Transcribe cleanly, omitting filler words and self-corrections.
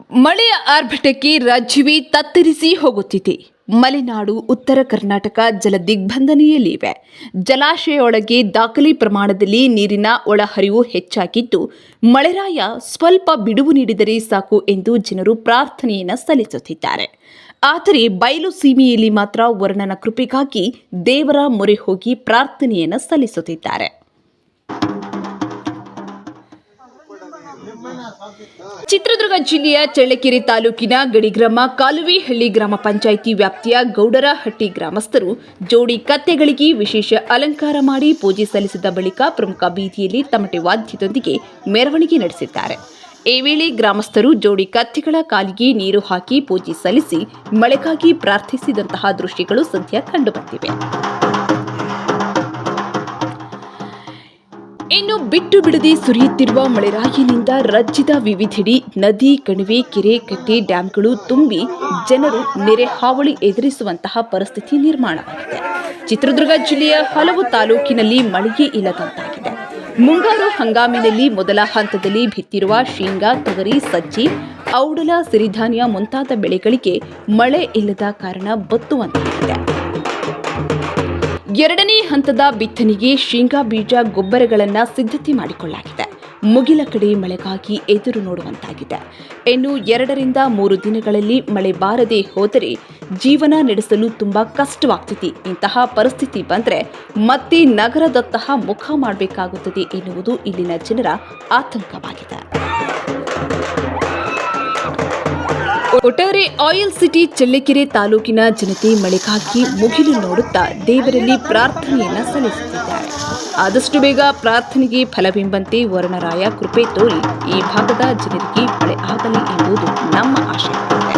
ಮಳೆಯ ಆರ್ಭಟಕ್ಕೆ ರಾಜ್ಯವೇ ತತ್ತರಿಸಿ ಹೋಗುತ್ತಿದೆ. ಮಲೆನಾಡು, ಉತ್ತರ ಕರ್ನಾಟಕ ಜಲ ದಿಗ್ಬಂಧನೆಯಲ್ಲಿವೆ. ಜಲಾಶಯದೊಳಗೆ ದಾಖಲೆ ಪ್ರಮಾಣದಲ್ಲಿ ನೀರಿನ ಒಳಹರಿವು ಹೆಚ್ಚಾಗಿದ್ದು, ಮಳೆರಾಯ ಸ್ವಲ್ಪ ಬಿಡುವು ನೀಡಿದರೆ ಸಾಕು ಎಂದು ಜನರು ಪ್ರಾರ್ಥನೆಯನ್ನು ಸಲ್ಲಿಸುತ್ತಿದ್ದಾರೆ. ಆದರೆ ಬಯಲು ಸೀಮೆಯಲ್ಲಿ ಮಾತ್ರ ವರುಣನ ಕೃಪೆಗಾಗಿ ದೇವರ ಮೊರೆ ಹೋಗಿ ಪ್ರಾರ್ಥನೆಯನ್ನು ಸಲ್ಲಿಸುತ್ತಿದ್ದಾರೆ. ಚಿತ್ರದುರ್ಗ ಜಿಲ್ಲೆಯ ಚಳ್ಳಕೆರೆ ತಾಲೂಕಿನ ಗಡಿಗ್ರಾಮ ಕಾಲುವೆಹಳ್ಳಿ ಗ್ರಾಮ ಪಂಚಾಯಿತಿ ವ್ಯಾಪ್ತಿಯ ಗೌಡರಹಟ್ಟಿ ಗ್ರಾಮಸ್ಥರು ಜೋಡಿ ಕತ್ತೆಗಳಿಗೆ ವಿಶೇಷ ಅಲಂಕಾರ ಮಾಡಿ ಪೂಜೆ ಸಲ್ಲಿಸಿದ ಬಳಿಕ ಪ್ರಮುಖ ಬೀದಿಯಲ್ಲಿ ತಮಟೆ ವಾದ್ಯದೊಂದಿಗೆ ಮೆರವಣಿಗೆ ನಡೆಸಿದ್ದಾರೆ. ಈ ವೇಳೆ ಗ್ರಾಮಸ್ಥರು ಜೋಡಿ ಕತ್ತೆಗಳ ಕಾಲಿಗೆ ನೀರು ಹಾಕಿ ಪೂಜೆ ಸಲ್ಲಿಸಿ ಮಳೆಗಾಗಿ ಪ್ರಾರ್ಥಿಸಿದಂತಹ ದೃಶ್ಯಗಳು ಸದ್ಯ ಕಂಡುಬಂದಿವೆ. ಇನ್ನು ಬಿಟ್ಟು ಬಿಡದೆ ಸುರಿಯುತ್ತಿರುವ ಮಳೆರಾಯಿನಿಂದ ರಾಜ್ಯದ ವಿವಿಧೆಡೆ ನದಿ, ಕಣಿವೆ, ಕೆರೆ, ಕಟ್ಟೆ, ಡ್ಯಾಂಗಳು ತುಂಬಿ ಜನರು ನೆರೆ ಹಾವಳಿ ಎದುರಿಸುವಂತಹ ಪರಿಸ್ಥಿತಿ ನಿರ್ಮಾಣವಾಗಿದೆ. ಚಿತ್ರದುರ್ಗ ಜಿಲ್ಲೆಯ ಹಲವು ತಾಲೂಕಿನಲ್ಲಿ ಮಳೆಯೇ ಇಲ್ಲದಂತಾಗಿದೆ. ಮುಂಗಾರು ಹಂಗಾಮಿನಲ್ಲಿ ಮೊದಲ ಹಂತದಲ್ಲಿ ಬಿತ್ತಿರುವ ಶೇಂಗಾ, ತೊಗರಿ, ಸಜ್ಜೆ, ಔಡಲ, ಸಿರಿಧಾನ್ಯ ಮುಂತಾದ ಬೆಳೆಗಳಿಗೆ ಮಳೆ ಇಲ್ಲದ ಕಾರಣ ಬತ್ತುವಂತಾಗಿದೆ. ಎರಡನೇ ಹಂತದ ಬಿತ್ತನೆಗೆ ಶೇಂಗಾ ಬೀಜ, ಗೊಬ್ಬರಗಳನ್ನು ಸಿದ್ಧತೆ ಮಾಡಿಕೊಳ್ಳಲಾಗಿದೆ. ಮುಗಿಲ ಕಡೆ ಮಳೆಗಾಗಿ ಎದುರು ನೋಡುವಂತಾಗಿದೆ. ಇನ್ನು 2 ರಿಂದ 3 ದಿನಗಳಲ್ಲಿ ಮಳೆ ಬಾರದೆ ಹೋದರೆ ಜೀವನ ನಡೆಸಲು ತುಂಬಾ ಕಷ್ಟವಾಗ್ತಿದೆ. ಇಂತಹ ಪರಿಸ್ಥಿತಿ ಬಂದರೆ ಮತ್ತೆ ನಗರದತ್ತ ಮುಖ ಮಾಡಬೇಕಾಗುತ್ತದೆ ಎನ್ನುವುದು ಇಲ್ಲಿನ ಜನರ ಆತಂಕವಾಗಿದೆ. ಒಟ್ಟಾರೆ ಆಯಿಲ್ ಸಿಟಿ ಚಳ್ಳಕೆರೆ ತಾಲೂಕಿನ ಜನತೆ ಮಳೆಗಾಗಿ ಮುಗಿಲು ನೋಡುತ್ತಾ ದೇವರಲ್ಲಿ ಪ್ರಾರ್ಥನೆಯನ್ನ ಸಲ್ಲಿಸುತ್ತಿದ್ದಾರೆ. ಆದಷ್ಟು ಬೇಗ ಪ್ರಾರ್ಥನೆಗೆ ಫಲವೆಂಬಂತೆ ವರುಣರಾಯ ಕೃಪೆ ತೋರಿ ಈ ಭಾಗದ ಜನರಿಗೆ ಮಳೆ ಆಗಲಿ ಎಂಬುದು ನಮ್ಮ ಆಶಯವಾಗಿದೆ.